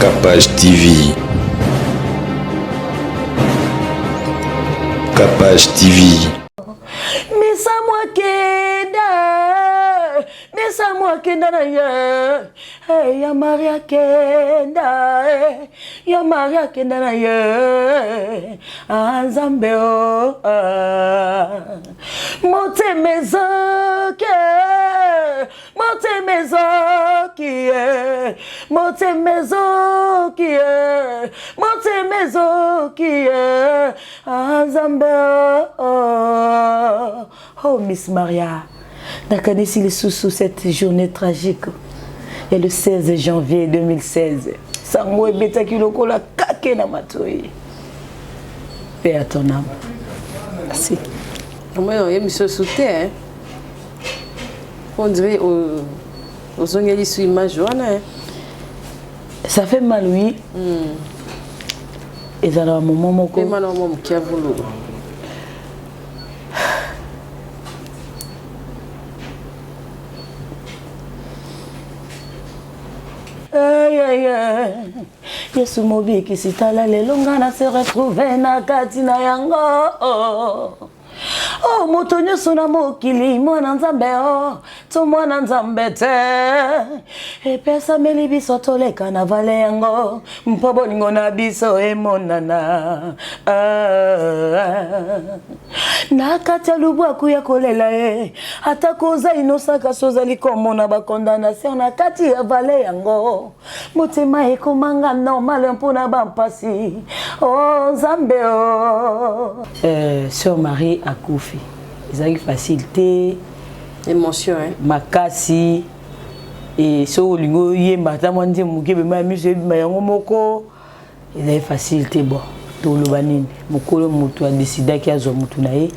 Capage TV. Capage TV. Mesa moi kenda na ye. Hey, ya Maria kenda. Ya Maria kenda na ye. Anzambe o. Mote mezoke. Mote mezoke. Mote mezoke. Mote mezoke. Anzambe o. Oh, Miss Maria. D'accord, ici les sous cette journée tragique. Il y a le 16 janvier 2016. Sango ebeta kiloko la kake na matoi. Paix à ton âme. Merci. Moi, il y a monsieur Souté, hein. On dirait aux ongles sur image, hein. Ça fait mal, oui. Et ça a un moment qui a voulu. Yesu mobi kisitala lelonga na se retrouver na katina yango. Oh moto nyoso na mokili mwana nzambe oh to mwana nzambe te e pesa meli biso toleka na vale yango mpo bolingo na biso emonana na kati ya lubwaku ya kolela e ata koza inosaka sozali komona bakondamnation na kati ya vale yango motema ekomanga normal mpona bampasi oh nzambe oh Sœur Marie akufi ezali facilité émotion hein makasi et so olingo yemba ta mwanje mukebe ma miso ebima yango moko ezali facilité bon toloba nini mokolo mutu a décidé ki azwa mutu na ye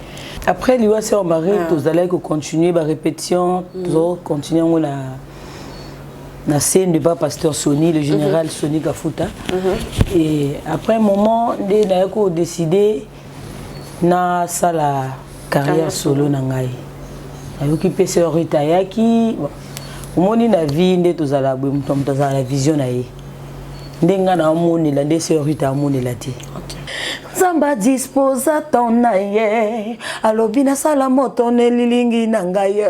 après liwa Sœur Marie tozalaki ko continuer ba répétition continuer ngo na scène de pasteur Sony le général Sony Kafuta et après un moment nde na ko décider na sala carrière solo na ngai ayoki pese orita yaki omoni na vie nde tozala bwe mutu tozala la vision na ye ndenga na omoni la nde se orita omoni la ti Zamba dispose ton na ye alobi na sala moto ne lilingi na ngai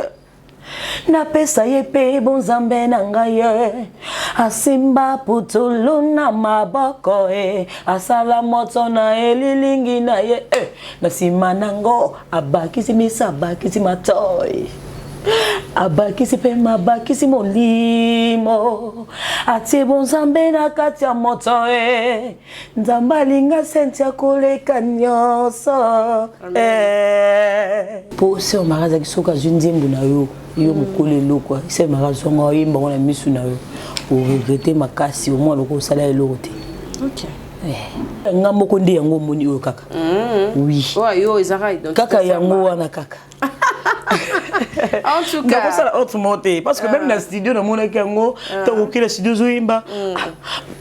na pesa ye pe bon zambe na ngai asimba putulu na maboko asala moto na elilingi na ye na sima nango abakisi misa abakisi matoi abakisi pe mabakisi molimo atie bon zambe na kati ya moto nzambe alinga senti ya koleka nyonso po Sœur Marie azalaki soki azwi nzembo na yo yo mokolelo kwa Sœur Marie azonga oyembango na misu na yo oregrete makasi omwa loko osala eloko te nga moko nde yango omoni oyo kaka oui kaka yango wana kaka en tout cas ça la autre montée parce que même dans le studio dans mon yango tant que le studio zoimba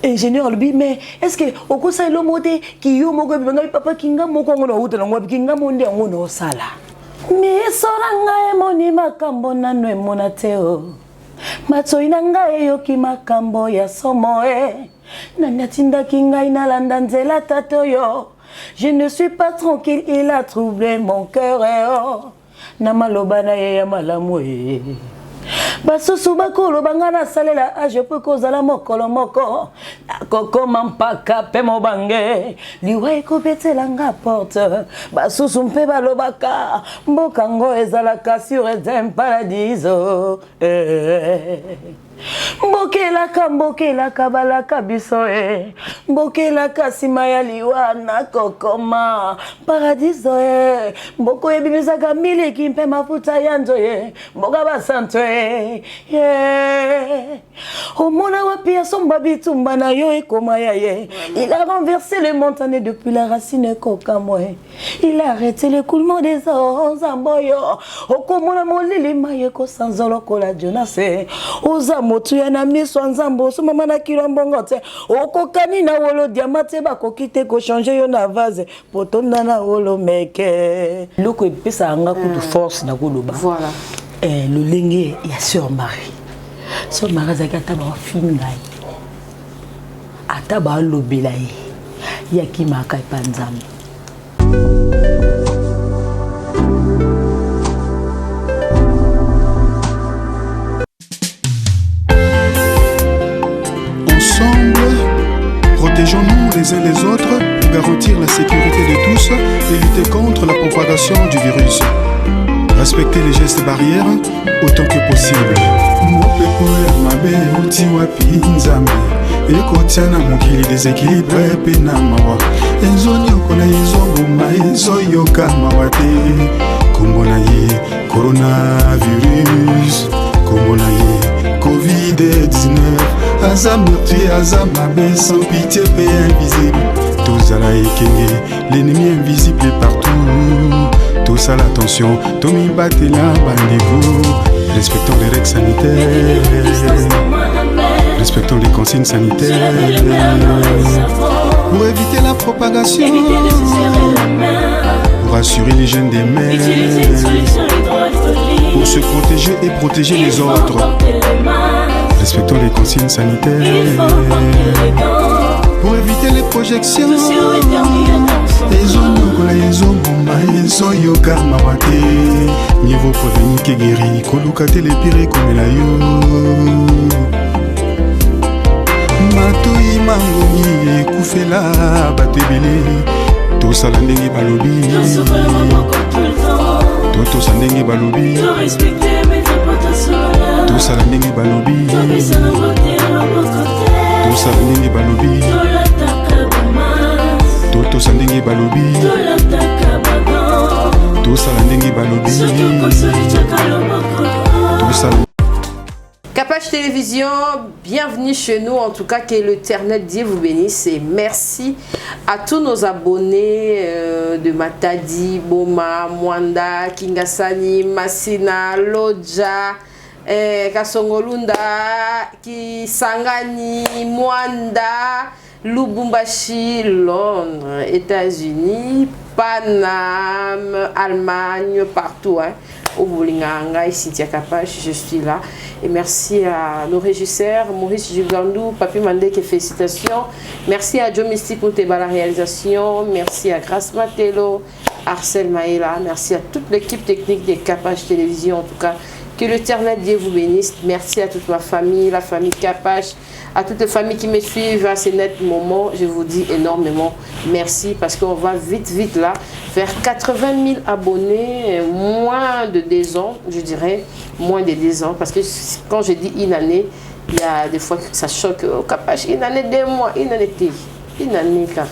ingénieur lui mais est-ce que oko ça le moté qui yo moko banga papa kinga moko ngono uta ngo kinga monde yango no sala mais soranga e moni makambo nano e monateo matoi nanga e yoki makambo ya somo nanyatinda kinga inalanda nzela tatoyo je ne suis pas tranquille il a troublé mon cœur na maloba na ye ya malamu basusu bakolo bangana salela je peux kozala mokolo moko akokoma mpaka pe mobange liwa ekobetela nga porte basusu mpe balobaka mboka ngo ezalaka sur un paradiso mbokelaka balaka biso mbokelaka nsima ya liwa na kokoma paradiso mboko ebimisaka miliki mpe mafuta ya nzoye mboka basanto omona wapi asomba bitumba na yo ekoma ya ye il a renversé les montagnes depuis la racine kokamo il a arrêté l'écoulement des eaux nzamboyo okomona molili maye kosanza kola Jonas oza motu ya na miso nzambo so mama na kilo mbongo te okokani na wolo diamate bakoki te ko changer yo na vase potonda na wolo meke loko epesa anga kutu force na koloba voilà le lenge ya Sœur Marie Sœur Marie zakata ba fingai ata balobela ye yakimaka epa nzambe. Ensemble, protégeons-nous les uns les autres pour garantir la sécurité de tous et lutter contre la propagation du virus. Respectez les gestes barrières autant que possible. Ekotiana mokili déséquilibré pena mawa ezonyokona ezoboma ezoyoka mawa te kombo na ye coronavirus kombo na ye covid-19 aza meurtrier aza mabe sans pitié pe invisible tozala ekenge l'ennemi invisible est partout tosala attention tomibatela bandeko respectons les règles sanitaires. Respectons les consignes sanitaires pour éviter la propagation, pour assurer l'hygiène des mains, pour se protéger et protéger les autres. Respectons les consignes sanitaires pour éviter les projections. Mieux vaut prévenir que guérir, kolukate les pires comme la yo. Matoi mangomi ekufela bato ebele tosala ndenge balobi tosala ndenge balobi tosala ndenge balobi tosala ndenge balobi tosala ndenge balobi tosala ndenge balobi tosala. Capage Télévision, bienvenue chez nous. En tout cas, que l'Éternel Dieu vous bénisse. Et merci à tous nos abonnés de Matadi, Boma, Mwanda, Kingasani, Masina, Lodja, Kasongolunda, Kisangani, Mwanda, Lubumbashi, Londres, États-Unis, Paname, Allemagne, partout. Au Boulinganga, ici, Capage, je suis là. Et merci à nos régisseurs, Maurice Jugandou, Papi Mandeke, félicitations. Merci à Joe Mystique pour la réalisation. Merci à Grace Matelo, Arcel Maïla. Merci à toute l'équipe technique des Capage Télévision. En tout cas, que l'Éternel Dieu vous bénisse. Merci à toute ma famille, la famille Capage, à toutes les familles qui me suivent à ces nets moments. Je vous dis énormément merci parce qu'on va vite là vers 80 000 abonnés, moins de 2 ans, je dirais, moins de 2 ans. Parce que quand je dis une année, il y a des fois que ça choque. Oh, Capage, une année, 2 mois, une année, une année, car.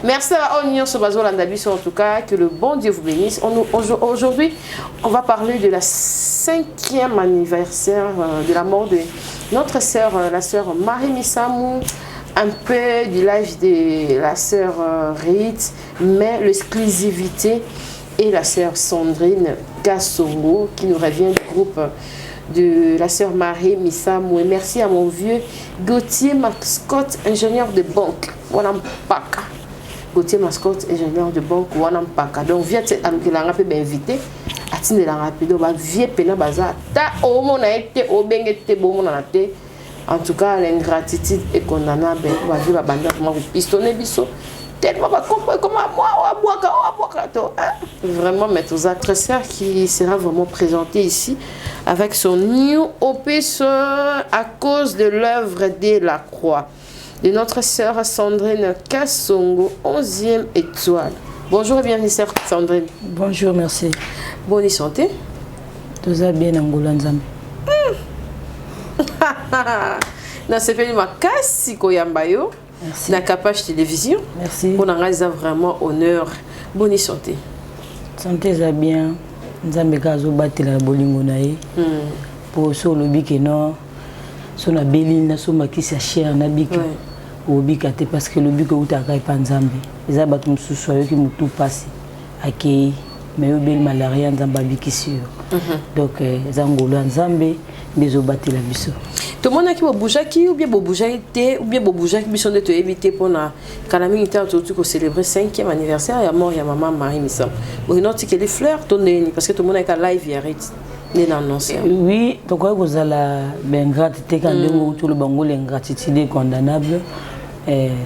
Merci à Onion Sobazo Landabis, en tout cas, que le bon Dieu vous bénisse. Aujourd'hui, on va parler de la 5e anniversaire de la mort de notre sœur, la sœur Marie Missamou, un peu du live de la sœur Rite, mais l'exclusivité et la sœur Sandrine Kassongo, qui nous revient du groupe de la sœur Marie Missamou. Et merci à mon vieux Gauthier Mascotte, ingénieur de banque, Wanampaka. Gauthier Mascotte, ingénieur de banque, Wanampaka. Donc, viens te invité. Atine la rapide, ba vie pena baza ta omo na été au bengete bomo na té. En tout cas, l'ingratitude est condamnable. On va vivre banda comment vous pistonner biso. Tellement pas comprendre comment moi vraiment mettre aux autres sœurs qui sera vraiment présentée ici avec son new opus à cause de l'œuvre de la croix de notre sœur Sandrine Kassongo, 11e étoile. Bonjour et bienvenue, sœur Sandrine. Bonjour, merci. Bonne santé. Tout ça bien en Golanzam. Dans ce pays, je Koyambayo. Merci. Na Capage Télévision. Merci. On a vraiment honneur. Bonne santé. Santé ça bien. Nzambe kazo batela bolingo nae. Pour so lobi ke non. So na belina so makisi cher na biki. Obika te parce que lobi ko utaka pa Nzambe. Eza batu mususu ayo ki mutu pasi. Akei mais au bel malaria Nzamba biki sûr. Donc zangolo Nzambe bezo batela biso. Tout le monde qui bouger qui ou bien bouger qui mission de te éviter pour na kanami était autour pour célébrer 5e anniversaire et à mort ya maman Marie Missamou. Bon non tu que les fleurs tonner parce que tout le monde est à live y arrête. Oui, donc vous avez ben gratitude quand tout le bango l'ingratitude est condamnable.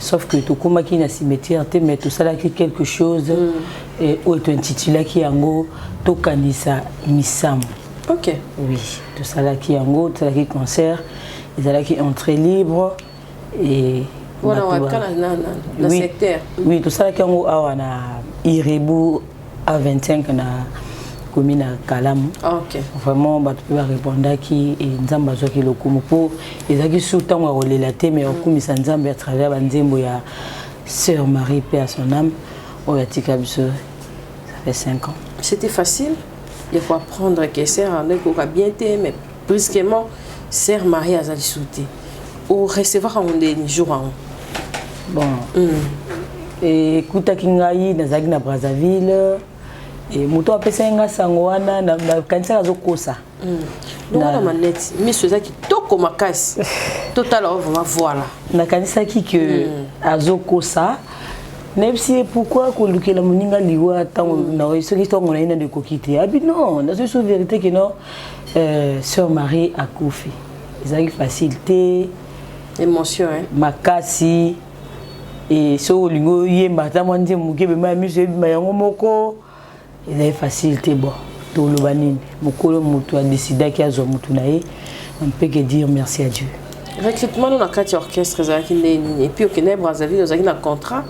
Sauf que tout comme qui n'a cimetière mais tout ça là qui quelque chose et autre intitulé qui en gros tout kanisa misam. OK. Oui, tout ça là qui en gros tout ça qui concert, ils là qui entrée libre et voilà dans secteur. Oui, tout ça là qui en gros on a Irebu à 25 na commune à Kalam. OK. Vraiment bah tu peux répondre qui et nzamba zo ki lokumu pour ezaki surtout on relater mais on comme ça nzamba à travers banzembo ya sœur Marie paix à son âme au yatika biso ça fait 5 ans. C'était facile. Il faut apprendre que sœur André ko bien té mais brusquement sœur Marie a zali sauté. Au recevoir on des jours bon. Et kuta kingai na zagi na Brazzaville. Et moto apesa nga sango wana na kanisa azokosa na manette mais ce qui toko makasi total vraiment voilà na kanisa ki que azokosa nepsi pourquoi ko lukela moninga liwa tango na ce qui tongo na ina de kokité abi non na ce vérité que non sœur Marie a koufi ezaki facilité émotion hein makasi et so lingo yemba ta mwanje mukebe ma mise mayango moko il est facilité bon tout le banine mokolo mutu a décidé qu'il y a zo mutu nae on peut que dire merci à Dieu. Recrutement dans la carte orchestre et puis au Kenya Brazzaville vous avez un contrat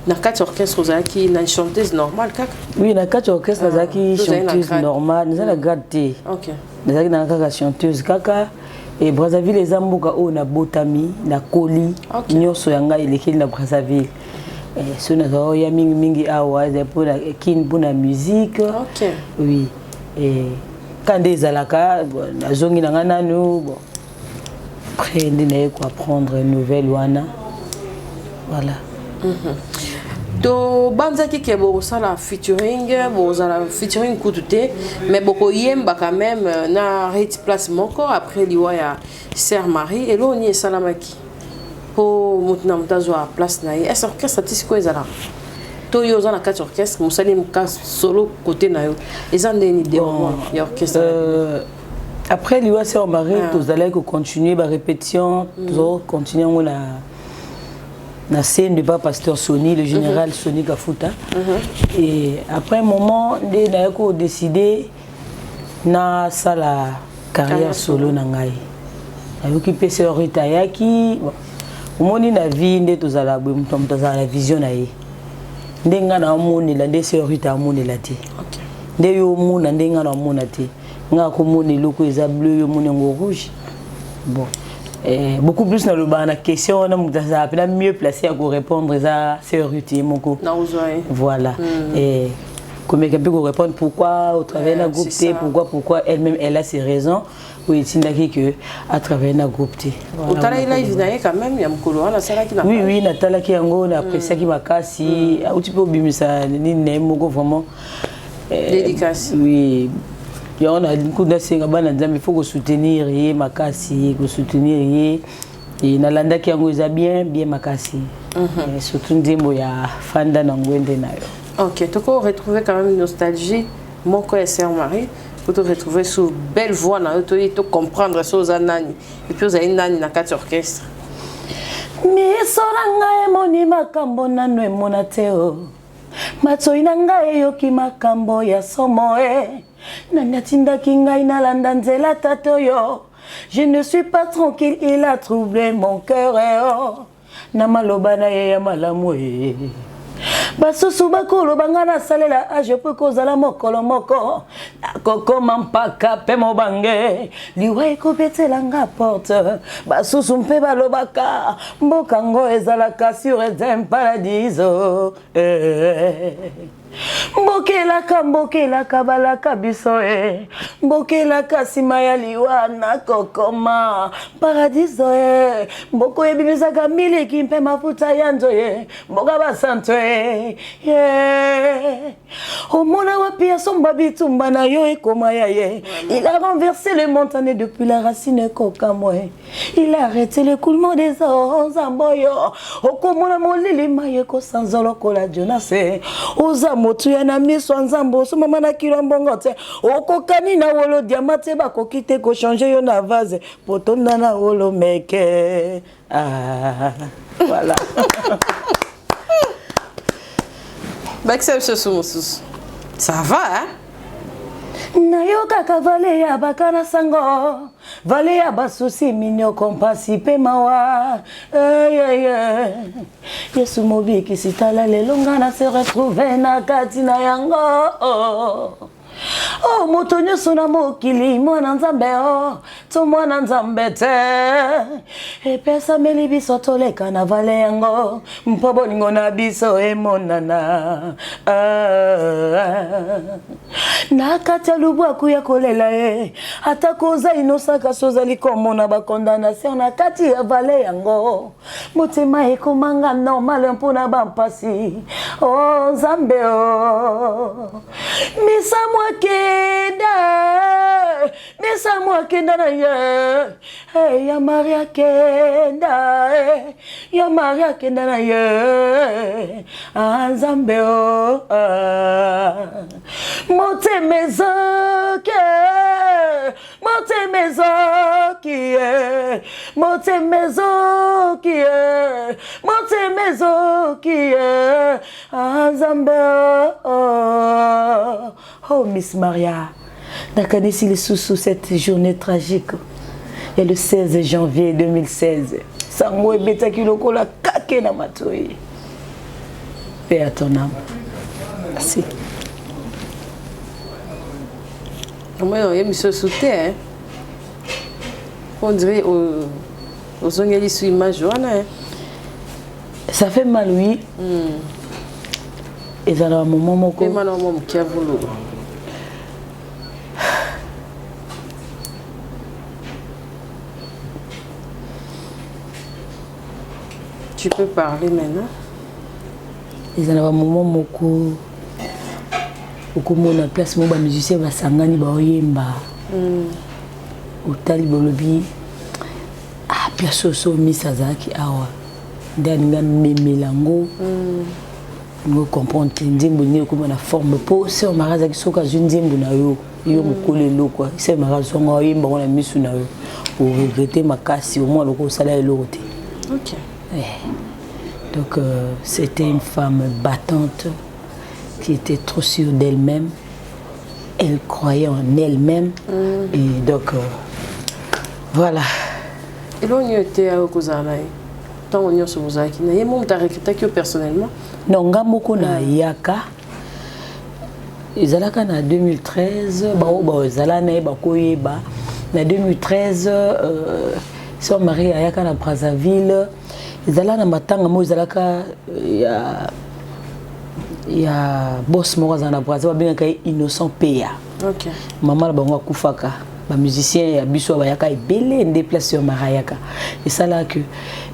na carte orchestre vous avez une chanteuse normale kaka. Oui na carte orchestre vous avez chanteuse normale nous avons gardé. OK. Nous avons na kaka chanteuse kaka et Brazzaville les amboka o na botami na koli nyoso yanga ilekeli na Brazzaville. So na ya mingi awa pour la kin pour la musique. OK. Oui. Et quand des alaka na zongi na ngana no bon. Après ndine ko apprendre une nouvelle wana. Voilà. To banzaki ke bo sala featuring kutute mais boko yemba quand même na rate place moko après liwa ya Sœur Marie et lo ni salamaki. Pour mutna mtazo à place na est-ce que statistique ko ezala to yo za na quatre orchestre musali muka solo côté na yo ezande ni de ya orchestre après liwa Sœur Marie tous allez continuer ba répétition toujours continuer on na scène de pasteur Sony le général Sony Kafuta et après un moment de na ko décider na sala carrière solo na ngai ayoki pese Rita yaki moni na vie nde tozala bwe muto tozala vision na ye ndenga na moni la nde Sœur Rita moni la te nde yo mona ndenga na mona te nga ko moni loko eza bleu yo moni ngo rouge bon beaucoup plus na loba na question na mutaza pena mieux placé à répondre à Sœur Rita moko voilà et comme quelqu'un peut répondre pourquoi au travers d'un groupe T pourquoi elle-même elle a ses raisons. Oui, c'est que à travers un groupe T. Au travail là, il y a quand même il y a mukolo na sala qui na. Oui, Natala qui yango na apprécié qui makasi, ou tu peux bimisa ni nemoko vraiment dédicace. Oui. Il y a beaucoup de singa bana nzambe il faut que soutenir yé makasi, que soutenir yé et nalanda qui yango za bien makasi. Surtout ndembo ya fanda na ngwende nayo. OK, tu peux retrouver quand même une nostalgie mon co Sœur Marie. Pour te retrouver sous belle voix, te comprendre choses à nani. Et puis vous avez nani na quatre orchestres. Misolanga emoni makambo nano emona teo. Matsoi nanga eyoki makambo ya somo e. Nani atindaki ngai nalanda nzela tatoyo. Je ne suis pas tranquille, il a troublé mon cœur et oh. Na maloba na ye ya malamu e. Basusu bakolo bangana salela je peux kozala mokolo moko koko mampaka pe mobange liwa ekobetela nga porte basusu mpe balobaka mboka ngo ezalaka sur un paradiso mbokelaka balaka biso mbokelaka nsima ya liwa na kokoma paradiso mboko ebimisaka miliki mpe mafuta ya nzoye mboka basanto omona wapi asomba bitumba na yo ekoma ya ye il a renversé les montagnes depuis la racine kokamo il a arrêté l'écoulement des eaux zamboyo okomona molili maye kosanza lokola Jonas oza motuya na miso nzambo so mama na kilo mbongo te okokani na wolo diamate ba kokite ko changer yo na vase potonda na wolo meke voilà. Baxel ce ça va hein. Nayoka kavale ya bakana sango vale ya basusi minyo kompasi pe mawa Yesu mobi kisitala lelonga na se retrouver na katina yango Oh motonyo sona mokili mwana nzambe to mwana nzambe te e pesa meli biso toleka na vale yango mpobo ningo na biso emonana na kata lubu akuya kolela atakoza inosaka sozali komona ba condamnation na kati ya vale yango motema ekomanga normal mpona bampasi oh nzambe misa kenda na ye hey ya Maria kenda ya Maria kenda na ye Nzambe Nzambe oh Miss Maria Nakanisi les sous cette journée tragique. Il y a le 16 janvier 2016. Sango ebeta kiloko la kake na matoi. Paix à ton âme. Merci. Moi, il me sautait, hein. On dirait aux ongles sur image, hein. Ça fait mal, oui. Et ça a un moment où... Et maintenant, qui a voulu. Tu peux parler maintenant. Et ça a un moment où... okomona place mo ba musicien basangani ba oyemba otali bolobi place so misa zaki awa ndaninga memelango ngo comprendre nzembo ni okomona forme po se o maraza ki soka nzembo na yo yo mokolelo quoi se maraza ngo oyemba ngona misu na yo pour regretter makasi au moins loko sala eloko te. OK. Donc c'était une femme battante qui était trop sûre d'elle-même. Elle croyait en elle-même. Et donc, voilà. Et là, on y était à Okozanaï. Tant on y a sur Mozaki. Il y a mon recruté personnellement. Non, on a Yaka. Ils allaient en 2013. Ils allaient en 2013. Ils sont mariés à Yaka à Brazzaville. Ils allaient en Matanga. Ils allaient il y a boss moko na Brazzaville bien ka innocent Peya. OK. Maman la bango kufaka. Ba musicien ya biso ba yaka ebele déplacé au Marayaka. Et ça là que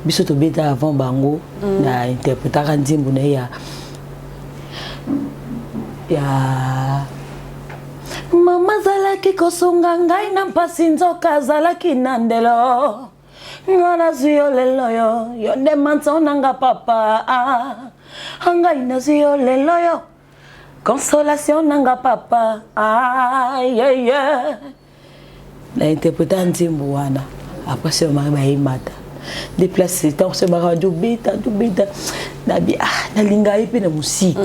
biso to beta avant bango na interpréter nzimbo na ya Mama zalaki kosonga ngai na mpasi nzoka zalaki na ndelo. Ngana ziyo lelo yo nde mantsonanga papa Angai nazio lelo yo consolation nanga papa na interpréter nzimbo wana après c'est mari ba imata déplacer tant c'est ma radio beta na bi na linga epe na musika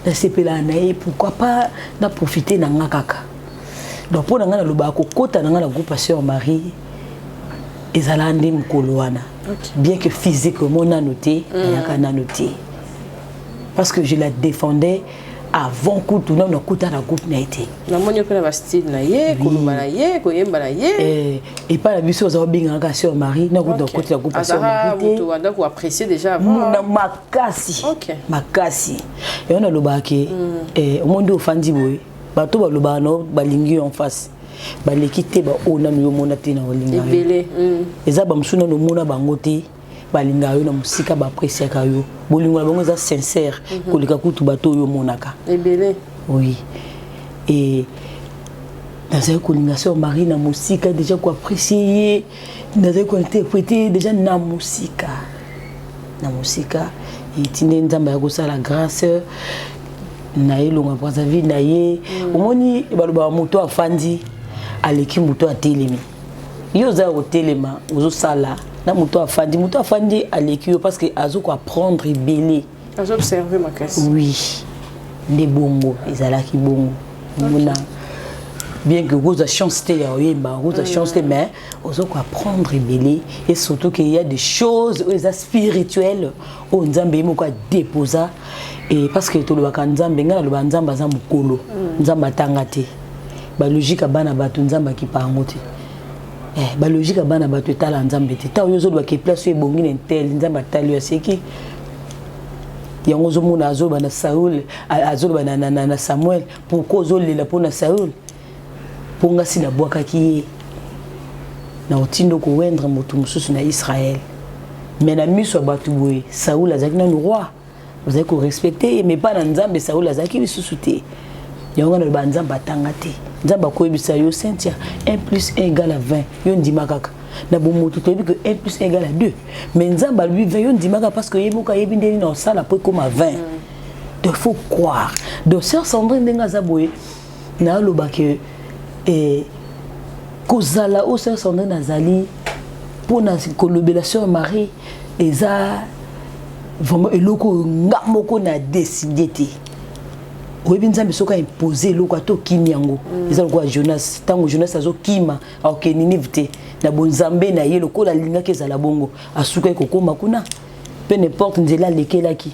na sepela na pourquoi pas na profiter na ngakaka donc pour nga na loba ko kota na nga na groupe Sœur Marie ezala ndi mkolo wana bien que physiquement on a noté na noté parce que je la défendais avant que tout le monde écoute la groupe n'a été. La monnaie que la style na ye, kolumba na ye, koyemba na ye. Et pas la biso za binga ka Sœur Marie, na groupe d'écoute la groupe Sœur Marie. Vous doit vous apprécier déjà avant. Na makasi. OK. Makasi. Et on a le baké au monde ofandi boy. Bato ba loba no balingi en face. Ba lekite ba ona no mona te na olinga. Ebele. Eza ba msuna no mona bangote. Balinga yo na musika ba apprécier ka yo bolingo bango za sincère kolika kutu bato yo monaka ebele oui et dans kolinga Sœur Marie na musika déjà ko apprécier dans ko interpréter déjà na musika et tinde nzamba ya ko sala grâce naye longa Brazzaville naye omoni baloba moto afandi aleki moto atelemi yo za otelema ozo sala na moto afandi aleki yo parce que azo ko apprendre belé azo observer ma classe oui des bongo ezalaki bongo mona bien que vous a chance vous a chance mais ozo ko apprendre belé et surtout qu'il y a des choses spirituelles au nzambe mo ko déposa. Et parce que tout le Nzambe nga le Nzamba za mukolo Nzamba tangate ba logique bana batu Nzamba ki pangote ba logique bana batu tala Nzambe te ta yozo do ke place ebongi n'intel Nzamba tali aseki yango zo mona azo bana Saül azo bana na Samuel pourquoi zo lela pona Saül ponga sina bwaka ki na otindo ko wendre motu mususu na Israël mais na miso batu boye Saül azaki na roi. Vous avez qu'à respecter, mais pas dans Nzambe Saoul Azaki bi susute. Yonga no banzamba tangate. Nzamba ko ebisa yo sentia 1 plus 1 égale à 20. Yo ndima kaka. Na bomoto to que 1 plus 1 égale à 2. Mais Nzamba lui veut yo ndima kaka parce que yemuka yebindeli na sala po comme à 20. Donc faut croire. Donc sœur Sandrine ndenga zaboye na loba que kozala o sœur Sandrine azali pour na kolobela sœur Marie eza vraiment eloko ngamoko na décidé té oyebi Nzambe soka imposer eloko to kinyango eza ko Jonas tango Jonas azo kima ok Ninive te na bonzambe na ye lokola linga kezala bongo asuka ekokoma kuna peu n'importe nzela lekelaki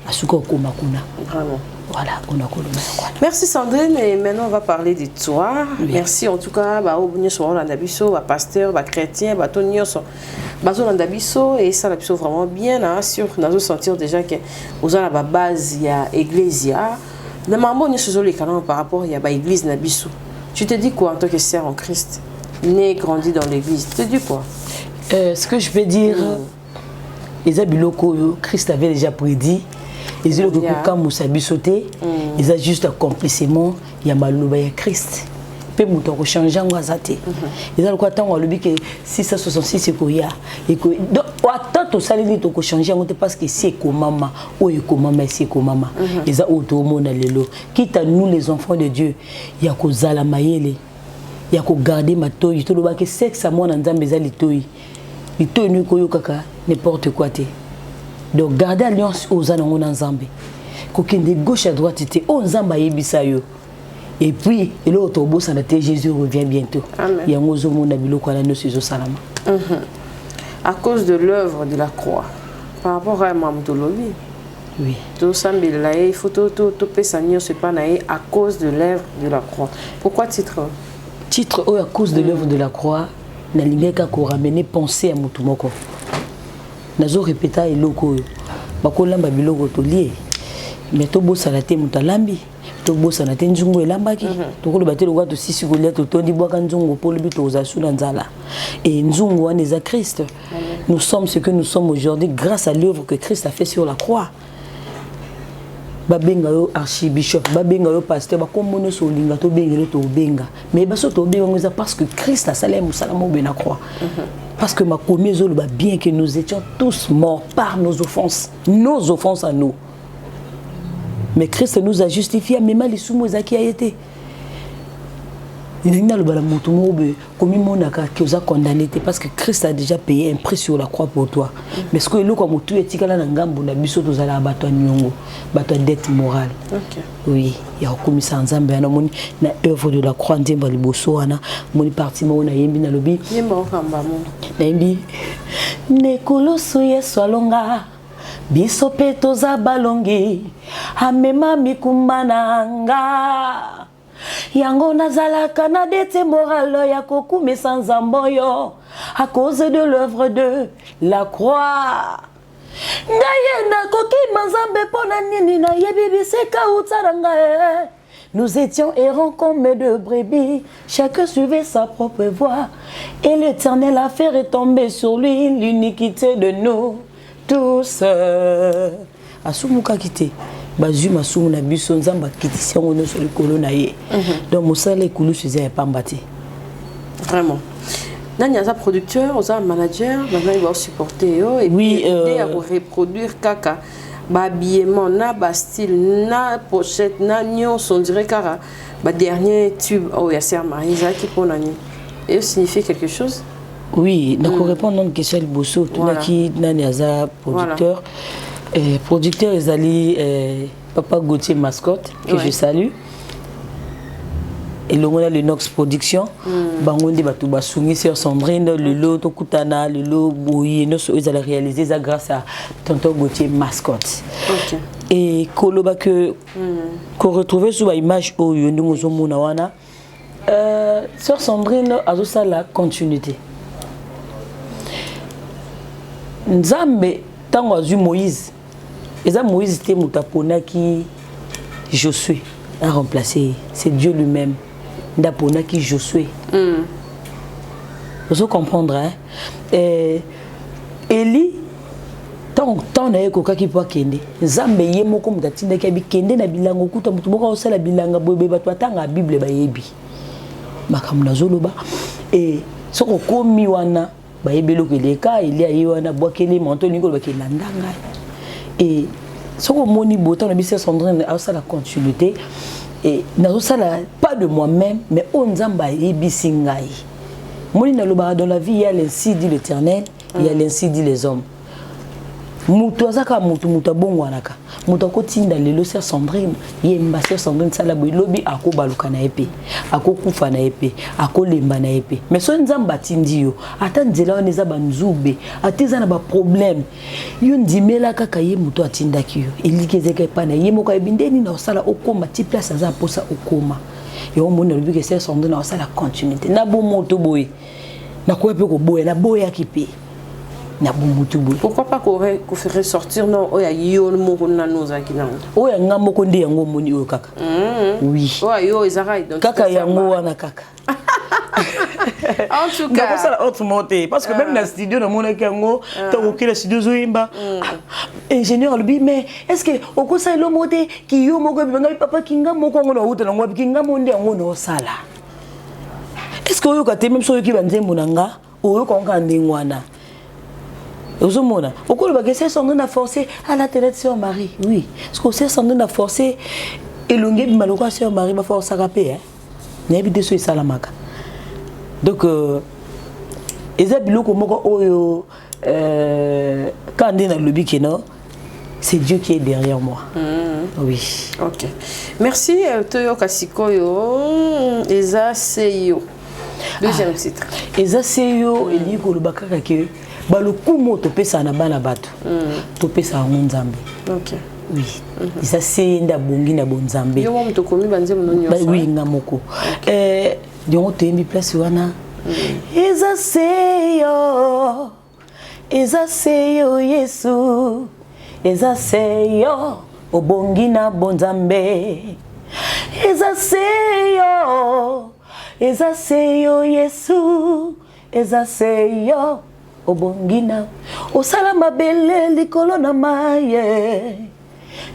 asuka okoma kuna vraiment. Voilà, on a colomé. Merci Sandrine, et maintenant on va parler de toi. Oui. Merci en tout cas, au pasteur, chrétien, et ça l'a vraiment bien, hein, sur nous sentir déjà que vous avez la base, il y a l'église, par rapport à l'église Nabiso. Tu te dis quoi en tant que sœur en Christ, né et grandi dans l'église? Tu te dis quoi? Ce que je veux dire, Christ avait déjà prédit. Ils ont dit que Moussa Bissoté, ils ont juste accomplissement, il y a Malouba et Christ. Peu mouton changer en Wazate. Ils ont dit que 666 c'est quoi? Et que donc attends tout ça les to changer parce que c'est comme maman ou comme maman c'est comme maman. Ils ont autour lelo. Quitte à nous les enfants de Dieu, il y a que zala mayele, il y a que garder ma toy. Tout le monde que sexe à moi dans Nzambe za litoy. Litoy nous koyo kaka n'importe quoi te. Donc garder alliance aux anons Nzambe. Qu'aucun de gauche à droite était au Nzamba yebisayo. Et puis l'autre boss en été Jésus revient bientôt. Amen. Il y a un ozomo nabilo kwa la noce salama. À cause de l'œuvre de la croix, par rapport à Mamdolobi. Oui. Tout ça il faut tout pessanio c'est pas naé à cause de l'œuvre de la croix. Pourquoi titre? Titre à cause de l'œuvre de la croix, na lingeka ko ramener penser à mutumoko. Nazo répéta eloko bakolamba biloko to lié mais to bosala te mutalambi to bosala te nzungu elambaki to ko loba te lokwa to sisi ko lia to tondi bwaka nzungu po lobi to za suna nzala et nzungu wana za Christ. Nous sommes ce que nous sommes aujourd'hui grâce à l'œuvre que Christ a fait sur la croix. Babenga yo archibishop babenga yo pasteur bakombono so linga to bengelo to benga mais baso to benga parce que Christ a salé musala mo be na croix. Parce que ma commise bien que nous étions tous morts par nos offenses à nous. Mais Christ nous a justifiés, même les soumous qui a été. Il y a qui a condamné parce que Christ a déjà payé un prix sur la croix pour toi. Mais ce que nous comme tout est tigala nangambo na biso to zala bato nyongo, bato dette morale. Oui, il y a commis ça ensemble na moni na œuvre de la croix ndemba liboso wana, moni parti mo na yembi na lobi. Yemba kamba mo. Na yembi ne koloso yeso alonga. Biso peto za balongi, amema mikumananga. Yango nazalaka na dette morale ya kokume sans amboyo à cause de l'œuvre de la croix. Ngaye na koki mazambe pona nini na yebibi seka utaranga. Nous étions errants comme de brebis, chacun suivait sa propre voie et l'Éternel a fait retomber sur lui l'iniquité de nous tous. Asumuka kite. Bazuma sumu na biso nzamba kitisi ngono sur le colonna ye. Donc mosala ekulu faisait pas mbaté. Vraiment. Nani a producteur, oza manager, maintenant il va supporter yo et oui, aider à reproduire kaka habillement, na style, na pochette, na nyonso, on dirait car dernier tube oh ya sœur Marie qui pour nani. Et signifie quelque chose? Oui, donc on répond à une question de Bosso, qui nani aza producteur. Producteur Ezali Papa Gauthier Mascotte que je salue. Et l'on a le Nox Production, bangondi batu basungi sur Sandrine, le lot Tokutana, le lot Boyi, nous ils allaient réaliser ça grâce à tonton Gauthier Mascotte. Et koloba que qu'on retrouvait sur l'image où nous sommes wana, sur Sandrine a ça la continuité. Nzambe tango azu Moïse, et ça Moïse était mutapona qui Josué a remplacé, c'est Dieu lui-même. D'apona qui Josué. Vous comprendre, hein? Eli, tant na ekoka ki po kende. Nzambe ye moko mutatinda ki abi kende na bilango kuta mutu moko osala bilanga bobe bato atanga Bible ba yebi. Makamna zoloba et soko komi wana ba yebelo keleka ili ayi wana bwakele manto ningo ba kelandanga. Et soko moni botan na bise Sandrine a ça la continuité. Et pas de moi-même, mais on zamba ebisingai. Dans la vie, il y a l'ainsi dit l'Éternel, il y a l'ainsi dit les hommes. Mutuazaka mutu bongwanaka. Mutako tinda lelo sœur Sandrine, yemba sœur Sandrine sala boy lobi ako baluka na épée, ako kufa na épée, ako lemba na épée. Mais so nzamba tindi yo, ata nzela oneza banzube, ateza na ba problème. Yo ndimela kaka ye mutu atinda kiyo. Ilikezeka pa na ye moko ebindeni na osala okoma ti place aza posa okoma. Yo mona lobi que sœur Sandrine na osala continuité. Na bo moto boy. Na ko epe ko boy na boy akipe. Pourquoi pas qu'on ferait sortir non oya yo moko na noza kinango oya ngambo ko ndi yango moni oyo kaka oui oya yo ezaraï donc kaka yango wana kaka en tout cas ça la autre montée parce que même dans le studio na mona kango to ko le studio zoimba ingénieur lui mais est-ce que oko ça lo moté ki yo moko bi ngai papa kinga moko ngo na uta na ngwa kinga monde yango no sala est-ce que oyo ka te même so yo ki banzembo nanga oyo ko ngande ngwana. Ozomona, au cours de la question, on a forcé à la télé sur Marie. Oui, parce qu'on s'est a forcé et l'ongé de Malouka sur Marie va forcer à rapper. N'est pas de ce salamaka. Donc, quand on est dans le bikino, c'est Dieu qui est derrière moi. Oui. Ok. Merci Toyo Kasikoyo. Eza Seyo. Deuxième titre. Eza Seyo et Nico Lubakaka que. Le kumo topesa na bana bato topesa nzambe. OK. Oui. Ça c'est nda bongi na bonzambe. Yo mo to komi banze mo nyonso. Oui ngamoko. Dongo tembi place wana. Eza seyo Yesu. Eza seyo obongi na bonzambe. Eza seyo Yesu. Eza seyo obongina osala belle likolo na maye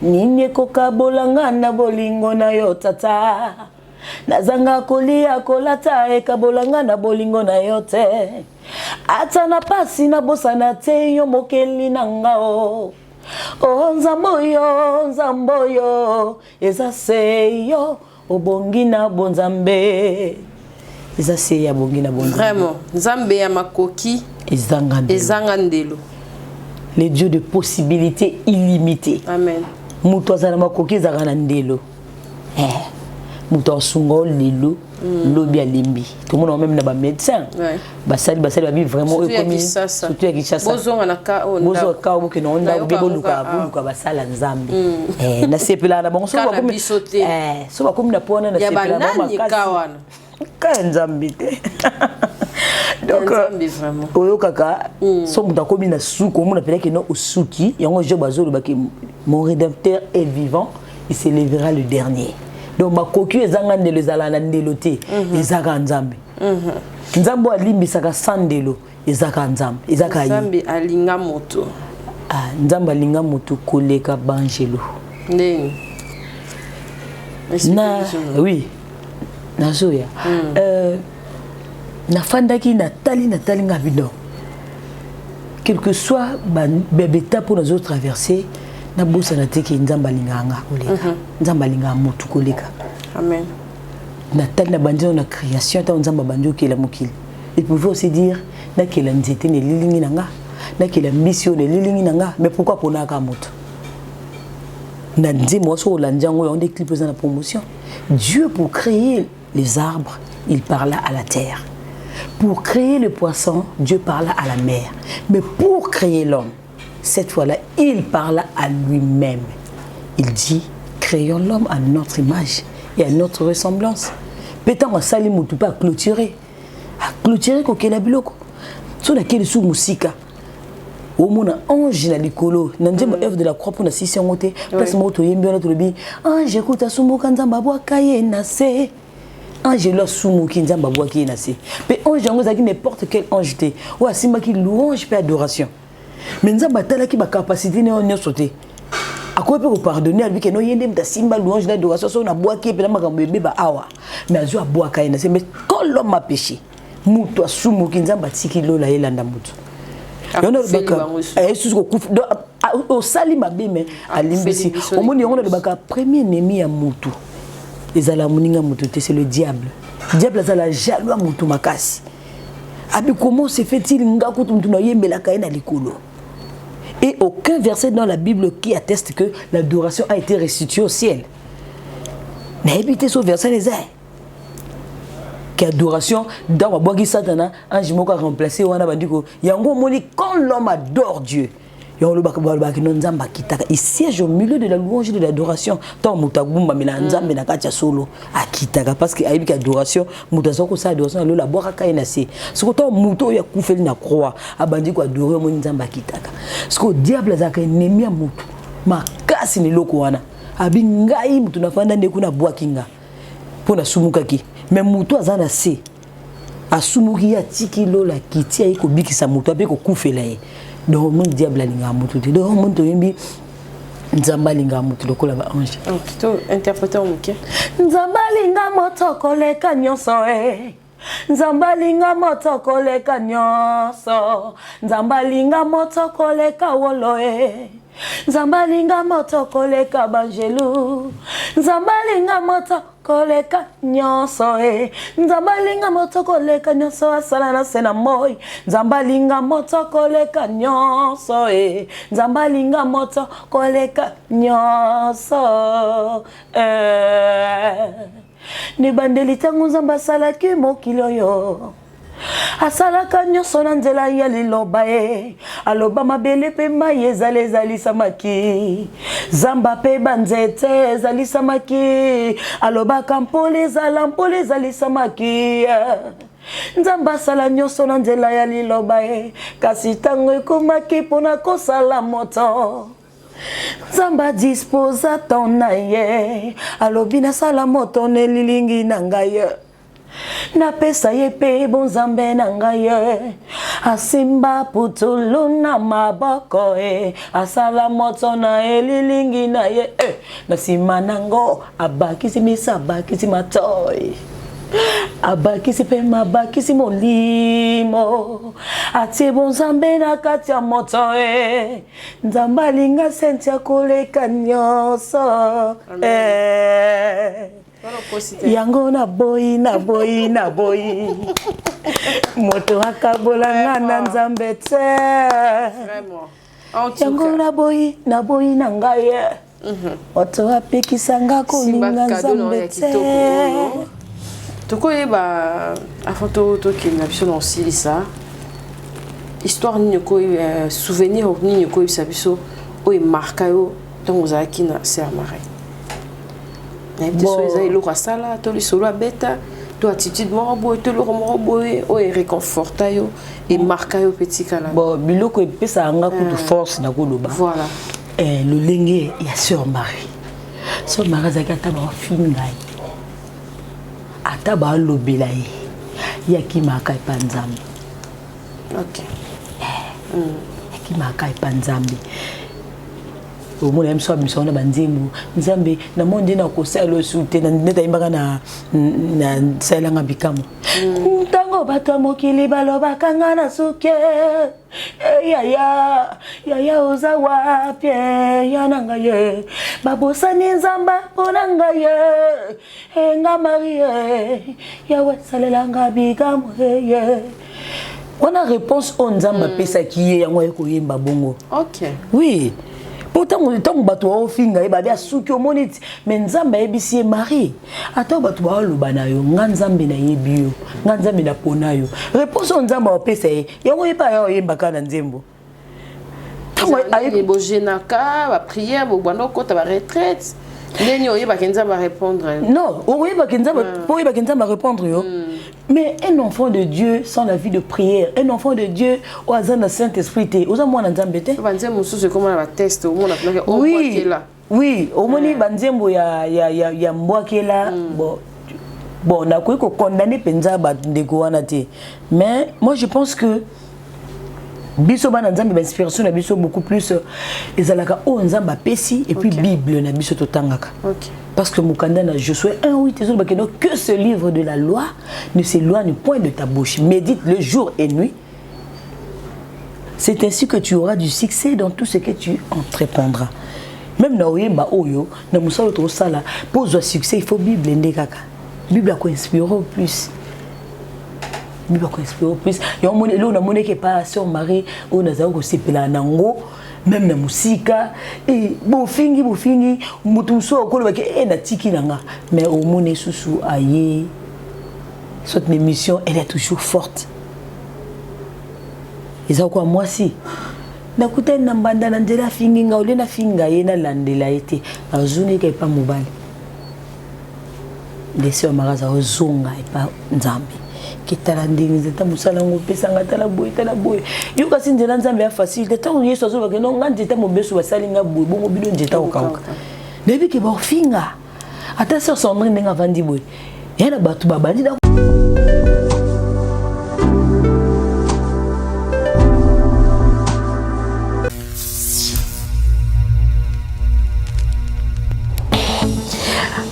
nini koka bolanga na bolingo na yo tata nazanga kolia kolata ekabolanga na bolingo na yo te ata na pasi na bosana te yo mokeli nangao nzamboyo eza seyo obongina bonzambe eza seya bongina bonzambe vraiment nzambe ya makoki Ezangandelo. Les dieux de possibilités illimitées. Amen. Muto azana makoki zangandelo. Muto sungo lelo lobi alimbi. Tout le monde même na ba médecin. Basali babi vraiment comme surtout à Kinshasa. Bozonga na ka onda. Bozonga ka obo ke no onda boluka basala nzambe. Na sepela na bonso ba comme so ba comme na pona na sepela ba makasi. Ka nzambe te. Donc oyo kaka so muta komi na suku on appelle que non osuki yango je bazolo ba ke mon rédempteur est vivant, il se lèvera le dernier. Donc ma koku ezanga ndelo ezala na ndelo te ezaka nzambe. Nzambo alimbisaka sandelo ezaka nzambe ezaka yi. Nzambe alinga moto. Nzambe alinga moto koleka banjelo. Ndeni. Na oui. Nazoya. Na fandaki natali ngabino. Quel que soit bébéta pour nous autres traverser, na bosa na teke nzamba linganga koleka nzamba linga mutu koleka amen na tali na bandio na création ta nzamba bandio kela mokili il pouvait aussi dire na kela nzete ne lilingi nanga na kela mission ne lilingi nanga mais pourquoi pona ka mutu na ndimo so lanjango on des clips dans la promotion Dieu pour créer les arbres il parla à la terre pour créer le poisson Dieu parla à la mer mais pour créer l'homme cette fois-là, il parla à lui-même. Il dit, créons l'homme à notre image et à notre ressemblance. Peut-être qu'on s'allie tout pas clôturer. À clôturer qu'on a biloko. Sur laquelle sous musica. Au moins ange na likolo. Nandje mo œuvre de la croix pour na sisi ngote. Parce que mo to yembi na to lebi. Ange kuta sumo kanzamba bwa kaye na se. Ange lo sumo ki nzamba bwa kaye na se. Pe ange ngo zaki n'importe quel ange te. Ou asimba ki louange pe adoration. Mais nous avons la capacité de sauter. À quoi peut pardonner à lui que nous yende mta simba louange d'adoration so na bois qui pela makambo beba awa. Mais azu aboa kaina c'est mais quand l'homme a péché, mutu asumu kinzamba tikilo la yelanda mutu. Yona baka esu ko kufu au sali mabe mais alimbisi. Au monde yongo le baka premier ennemi ya mutu. Ezala muninga mutu c'est le diable. Diable azala jaloux à mutu makasi. Abi comment se fait-il ngakutu mutu na yembela kaina likolo? Et aucun verset dans la Bible qui atteste que l'adoration a été restituée au ciel. Mais évitez ce verset les airs. Qu'adoration dans la boîte satana, un jimo a remplacé ou un abandiko. Yango moni quand l'homme adore Dieu. Il siège au milieu de la louange et de l'adoration. Tant Moutagumba Melanzambe na katia solo à Kitaka parce que aïbi adoration, Moutazoko sa adoration la boire kainase. Ce que tant Mouto ya koufeli na croix, abandi ko adorer mon nzamba Kitaka. Ce que diable zaka ennemi ya Mouto. Makasi ni loko wana. Abi ngai Mouto na fanda ndeku na boa kinga. Pona sumukaki. Mais Mouto azana se. Asumuki ya tikilo la kiti ya iko bikisa Mouto ape ko koufela ye. Donc mon diable linga mutu te donc mon toyembi nzamba linga mutu lokola ba ange plutôt interpréter en muke nzamba linga moto koleka nyonso nzamba linga moto koleka nyonso nzamba linga moto koleka wolo nzamba linga moto koleka banjelu nzamba linga moto koleka nyonso nzamba linga moto koleka nyonso asala na sena moi nzamba linga moto koleka nyonso nzamba linga moto koleka nyonso ni bandeli tango nzamba salaki mokili oyo asalaka nyonso na nzela ya liloba aloba mabele pe mai ezali samaki zamba pe banzete ezali samaki alobaka mpole ezali samaki nzamba asala nyonso na nzela ya liloba kasi ntango ekomaki mpona kosala moto nzamba disposa ton na ye alobi nasala moto nelilingi na ngai na pesa ye pe bonzambe na ngai asimba putulu na maboko asala moto na elilingi na ye na sima nango abakisi misa abakisi matoi abakisi pe mabakisi molimo atie bonzambe na kati ya moto nzamba linga senti ya koleka nyonso yango na boyi moto akabolanga na nzambe te yango na boyi na ngai moto apekisanga kolinga nzambe te tokoyeba avant tokende biso na osilisa histoire nini okoyeba souvenir nini okoyebisa biso oyo emarka yo ntango ozalaki na Sœur Marie. Bon. Il aura ça là, tu as bêta, tu as attitude moroboy, tu as moroboy, ou réconforta yo et marque yo petit canal. Bon, biloko et puis ça anga coup de force na koloba. Voilà. Le lingue il y a Sœur Marie. Sœur Marie zakata ba fingai. Ata ba lobela ye. Ya ki maka panzambi. OK. Ya ki maka panzambi. au monde aime soit mission na banzembo nzambe na monde na ko sala soute na neta imbaka na sala ngabikamo tango bato mokili baloba kanga na suke ya oza wapi ya nanga ye babosani nzamba ponanga ye nga marie ya wesalela ngabikamo ye. On a réponse au nzamba pesa qui est yango ekoyemba bongo. OK. Oui. Pourtant on temps bato o finga e ba bia suki o moniti mais nzamba ebisi mari. Ata bato ba loba na yo nzambe na yebio, nzambe na pona yo. Réponse au nzamba o pesa e yango e pa yo yemba kana nzembo. Tango ay bo jenaka ba prière bo bando kota ba retraite. Neni oyeba kenza ba répondre. Non, oyeba kenza ba répondre yo. Mais un enfant de Dieu sans la vie de prière, un enfant de Dieu au hasard du Saint-Esprit, aux amours d'Anzambe. Oui, oui, au moins banzembo ya mbwakela bon na ko condamner penza ba ndeko wana te. Mais moi je pense que biso bana nzambe ba inspiration na biso beaucoup plus ezalaka o nzamba pesi et puis Bible na biso totangaka. OK. Parce que Mukanda na Josué 1:8 que ce livre de la loi ne s'éloigne point de ta bouche. Médite le jour et nuit. C'est ainsi que tu auras du succès dans tout ce que tu entreprendras. Même na oyemba oyo na musalo to sala pour le succès il faut Bible ndekaka. Bible a quoi inspirer plus. Bible a quoi inspirer plus. Yo moni lo na moni ke pas son mari o na za ko sepela nango. Même na musika et bofingi mutu so okolo ke na tiki nanga mais au monde susu aye cette émission elle est toujours forte ils ont quoi moi si na kuta na mbanda na ndela fingi nga ole na finga ye na landela ete azuni ke pa mobali desio magaza ozonga e pa nzambe kitala ndingi zeta musala ngo pesa ngatala boye yo kasi nzela nzambe ya facile tant yeso zo bakeno ngandi ta mobeso basali nga boye bongo bino njeta okauka debi ke ba finga ata so sondre ndenga vandi boye yana batu babandi da.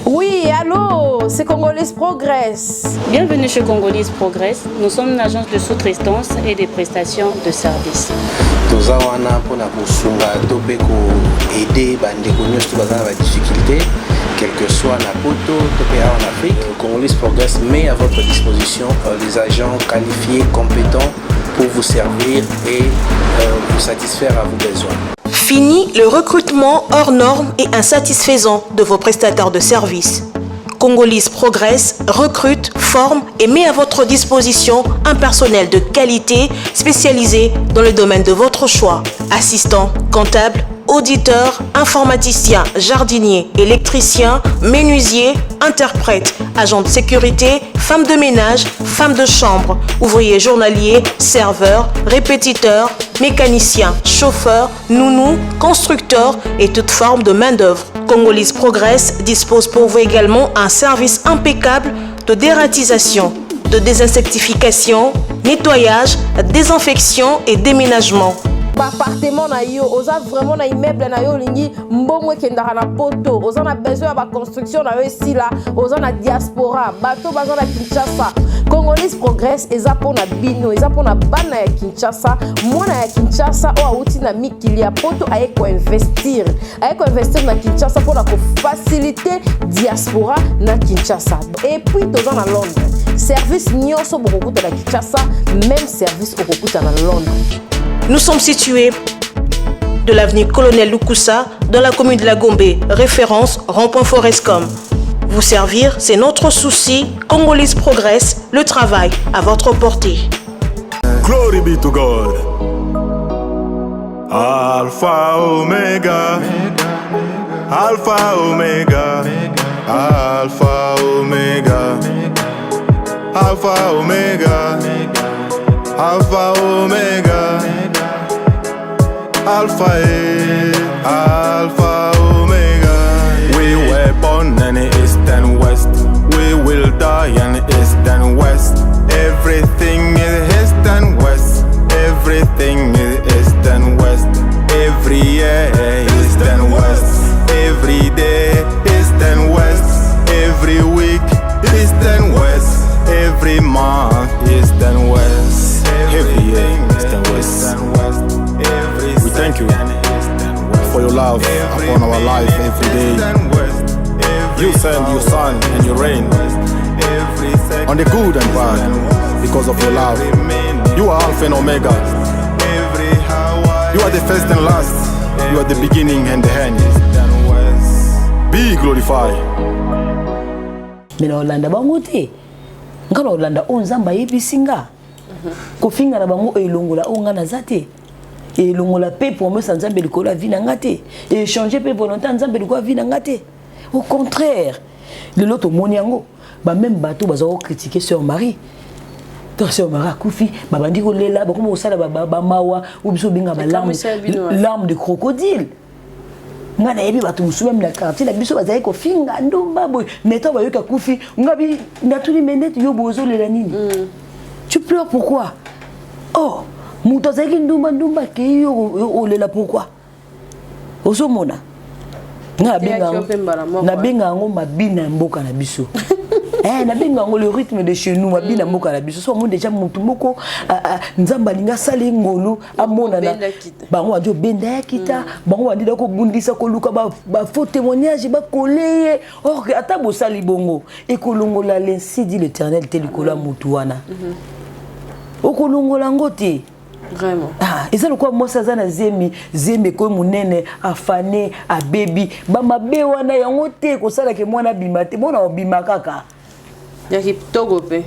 Oui, allô, c'est Congolese Progress. Bienvenue chez Congolese Progress. Nous sommes une agence de sous-traitance et des prestations de services. Toza wana pona kosunga tope ko aider bandeko nyonso baza na difficulté quel que soit na poto tope en Afrique. Congolese Progress met à votre disposition des agents qualifiés, compétents pour vous servir et vous satisfaire à vos besoins. Fini le recrutement hors normes et insatisfaisant de vos prestataires de services. Congolese Progress recrute, forme et met à votre disposition un personnel de qualité spécialisé dans le domaine de votre choix. Assistant, comptable, auditeur, informaticien, jardinier, électricien, menuisier, interprète, agent de sécurité, femme de ménage, femme de chambre, ouvrier journalier, serveur, répétiteur, mécanicien, chauffeur, nounou, constructeur et toute forme de main-d'œuvre. Congolese Progress dispose pour vous également un service impeccable de dératisation, de désinsectification, nettoyage, désinfection et déménagement. Appartement na yo, oza vraiment na immeuble na yo lingi mbongwe kendaka na poto, oza na besoin ya ba construction na yo esila, oza na diaspora, bato baza na Kinshasa. Congolese Progress eza pona bino, eza pona bana ya Kinshasa, mwana ya Kinshasa o auti na mikili ya poto aye ko investir na Kinshasa pona ko faciliter diaspora na Kinshasa. Et puis toza na Londres. Service nyonso bokokuta na Kinshasa, même service okokuta na Londres. Nous sommes situés de l'avenue Colonel Lukusa dans la commune de la Gombe, référence rond-point Forescom. Vous servir, c'est notre souci. Congolese Progress, le travail à votre portée. Glory be to God. Alpha Omega. Alpha Omega. Alpha Omega. Alpha Omega. Alpha Omega. Alpha Alpha Omega. We were born in the east and west. We will die in the east and west. Everything is east and west. Everything is east and west. Every year east and west. for your love upon our life every day. You send your sun and your rain on the good and bad because of your love. You are Alpha and Omega. You are the first and last. You are the beginning and the end. Be glorified. Mais na Hollande bango te. Ngala Hollande o nzamba yebisinga. Ko finga na bango elongola o ngana zate. Elongola pe pour me sans nzambe likolo la vie na ngate. Et changer pe volonté nzambe likolo la vie na ngate. Au contraire, le lot au moniango, ba même bateau bazo critiquer sur Marie. Donc sur Marie Koufi, ba bandi ko lela, ba comme au sala ba mawa ou biso binga ba larme de crocodile. Ngana yebi bato musu même la quartier la biso bazai ko finga ndomba boy, mais toi ba yoka Koufi, ngabi ngatuli menete yo bozo lela nini. Tu pleures pourquoi? Oh, muto zaki ndomba ke yo lela pourquoi? Oso mona. Na benga ngo mabina mboka na biso. Na benga ngo le rythme de chez nous mabina mboka na biso. So mo déjà mutu moko nzamba linga sale ngolu amona na bango ajo benda ya kita bango andi ko bundisa ko luka ba faux témoignage ba koleye or ata bo sali bongo e ko longola l'insi dit l'Éternel tel kola mutu wana. O ko longola ngote. Vraiment. Et ça le quoi moi ça na zemi ko munene afane a baby ba mabe wana yango te ko sala ke mwana bima te mona obima kaka ya kitogo pe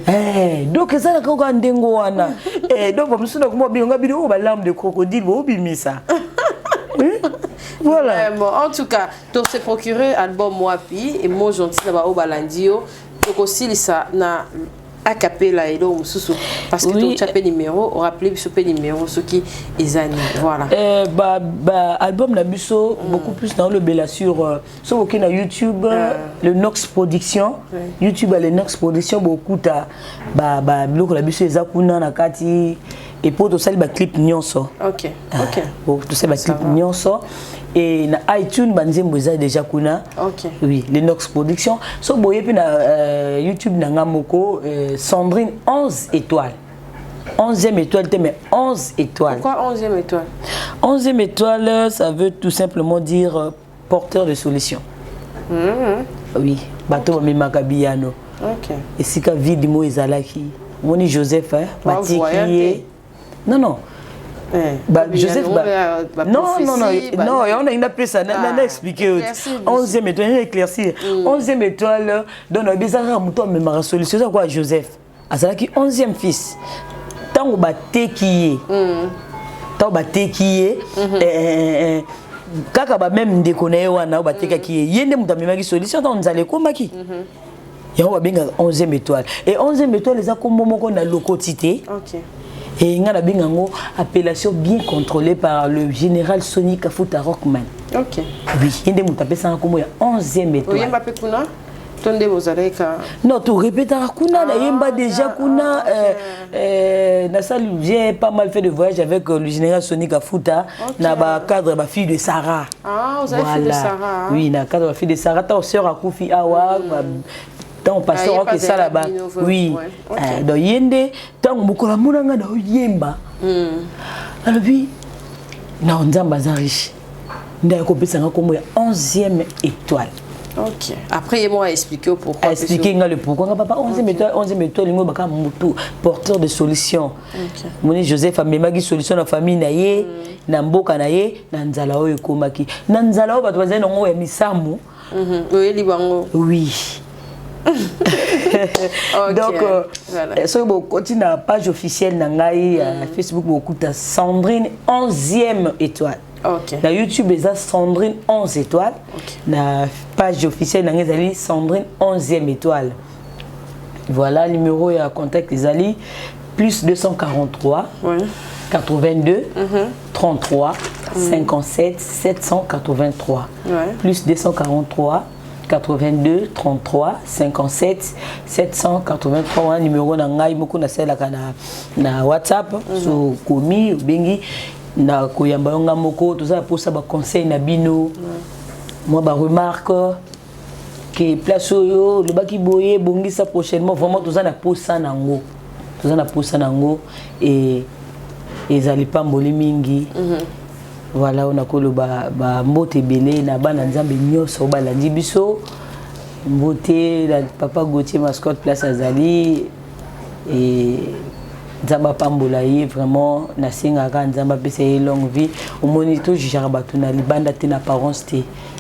donc ça la ko ndengo wana donc ba musuna ko binga bi o ba larme de crocodile bo bimisa. Voilà. Bon, en tout cas, tu se procurer album Mwapi et mon gentil là ba o balandio donc aussi ça na a capella et donc parce que tu as numéro on rappelé ce numéro ce qui est année voilà album la biso beaucoup plus dans le bella sur aucun na YouTube le Nox Production YouTube le Nox Production beaucoup ta bloko la biso ezakuna na kati et pour tout ça le clip nyonso OK pour tout ça clip nyonso et na iTunes banzembo za déjà kuna oui le Nox Production so boye pe na YouTube na ngamoko Sandrine 11 étoiles 11e étoile mais 11 étoiles. Pourquoi 11e étoile? 11e étoile ça veut tout simplement dire porteur de solution. Oui bato me makabiano. OK et sika vide mo ezalaki moni Joseph batiki non Joseph non on a une appelé ça n'a expliqué 11e étoile éclaircir 11e étoile donne bizarre muto me ma solution ça quoi Joseph azalaki 11e fils tango bateki kaka ba même ndekona ye wana batekaki yende muto memaki solution tango nzale komaki yango babenga 11e étoile et 11e étoile les a comme moko na lokotité. OK. Et on a bien une appellation bien contrôlée par le général Sonny Kafuta Rockman. OK. Oui, il y a des gens comme 11e étoile. Oui, Mbappé Kuna. Tonde Bozareka. Non, tu répètes à Kuna, Yemba déjà Kuna. J'ai pas mal fait de voyage avec le général Sonny Kafuta. Dans le cadre de ma fille de Sarah. Ah, vous avez fille de Sarah. Oui, dans le cadre de ma fille de Sarah. Ta sœur a Koufi Awa. Tant pasteur que ça là-bas oui donc yende tant mukola munanga na yemba alors puis na nzamba za riche nda ko pesa nga komo ya 11e étoile. OK après il m'a expliqué pourquoi expliquer nga le pourquoi papa 11e étoile ngo baka mutu porteur de solution. OK moni Joseph amemaki solution na famille na ye na mboka na ye na nzala oyo komaki na nzala oyo bato bazali ngo ya misamu oui libango oui. Okay. Donc, voilà. So, on continue la page officielle Nangai Facebook, beaucoup de Sandrine 11e étoile. Okay. La YouTube, c'est Sandrine 11 étoiles. Okay. La page officielle Nangai, Sandrine 11e étoile. Voilà, le numéro et à contact les alliés plus 243 82 33 57 783 plus 243 82 33 57 783 un numéro na ngai moko na sela kana na WhatsApp so komi bengi na koyamba nga moko toza posa ba conseil na bino moi ba remarque que place yo le baki boye bongisa prochainement vraiment toza na posa nango et ezali pamboli mingi voilà on a koloba ba mbote belé na bana nzambe nyonso balandi biso mbote la papa Gauthier mascotte place Azali et nzamba pambola ye vraiment na singaka nzamba pesa ye longue vie au monito jijara batuna libanda te na parents te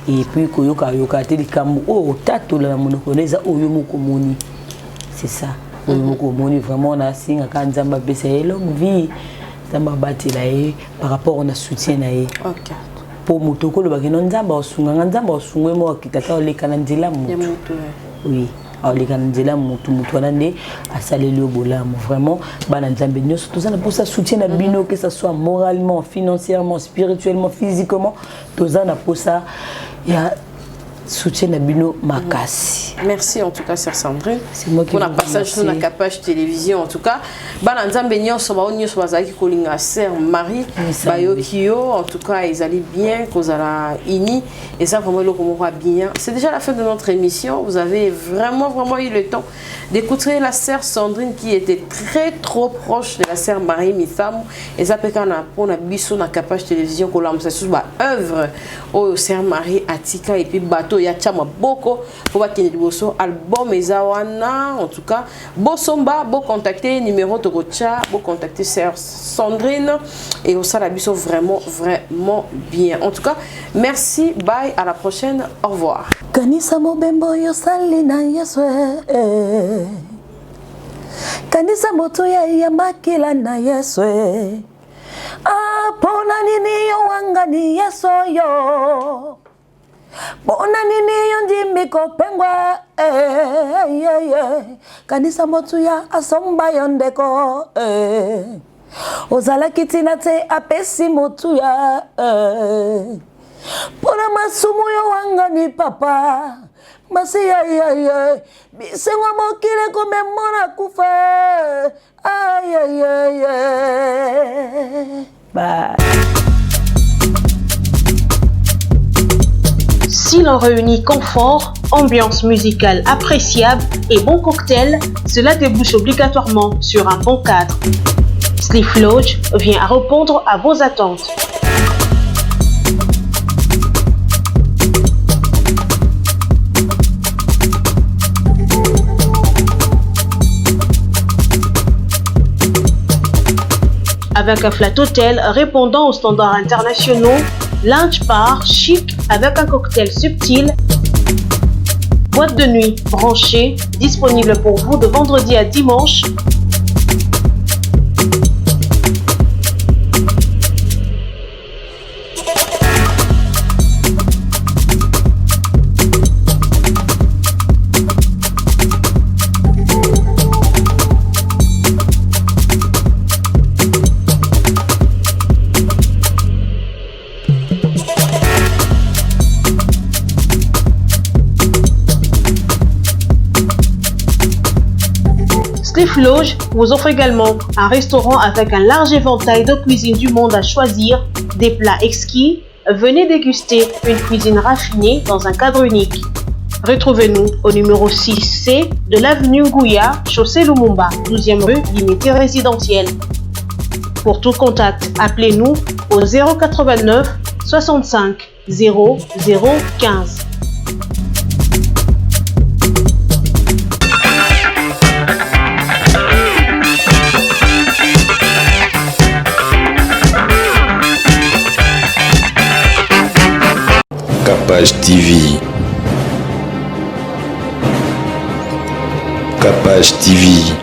et puis koyoka yoka te likambo oh tato la monoko neza oyo mokomoni c'est ça oyo mokomoni vraiment na singaka nzamba pesa ye longue vie nzamba batela ye par rapport na soutien na ye OK pour motoko le bakino nzamba osunga nzamba osungwe mo kitata olekana nzela mutu oui olekana nzela mutu wana nde asaleli obolamu vraiment bana nzambe nyonso tozana pour ça soutien na bino que ça soit moralement financièrement spirituellement physiquement tozana pour ça ya soutien na bino makasi. Merci en tout cas sœur Sandrine. C'est moi qui pour la passage sur la capage télévision en tout cas bana nzambe nyonso ba nyonso bazaki kolinga sœur Marie bayokio en tout cas ils allaient bien kozala ini et ça vraiment le comprend bien. C'est déjà la fin de notre émission. Vous avez vraiment eu le temps d'écouter la sœur Sandrine qui était très trop proche de la sœur Marie Mithamu et ça peut kana pour na biso na capage télévision ko lamsa sur ba œuvre au sœur Marie Atika et puis bateau ya chama boko pour bakini liboso album ezawana en tout cas bosomba bo contacter numéro tokocha bo contacter sœur Sandrine et au salabiso vraiment bien en tout cas merci bye à la prochaine au revoir kanisa mobembo yo salina yeso kanisa moto ya makila na yeso pona nini yo wangani yeso yo bona nini yo ndimi kopengwa kanisa moto ya asomba yondeko ozala kitina te apesi moto ya pona masumu yo wangani papa masi ya bisengo mokile komemona kufa bye. Si l'on réunit confort, ambiance musicale appréciable et bon cocktail, cela débouche obligatoirement sur un bon cadre. Sliff Lodge vient à répondre à vos attentes. Avec un flat hôtel répondant aux standards internationaux, lounge bar chic avec un cocktail subtil, boîte de nuit branchée, disponible pour vous de vendredi à dimanche. Sliff Lodge vous offre également un restaurant avec un large éventail de cuisine du monde à choisir, des plats exquis. Venez déguster une cuisine raffinée dans un cadre unique. Retrouvez-nous au numéro 6C de l'avenue Gouya, chaussée Lumumba, 12e rue, limité résidentielle. Pour tout contact, appelez-nous au 089 65 0015. Capage TV. Capage TV.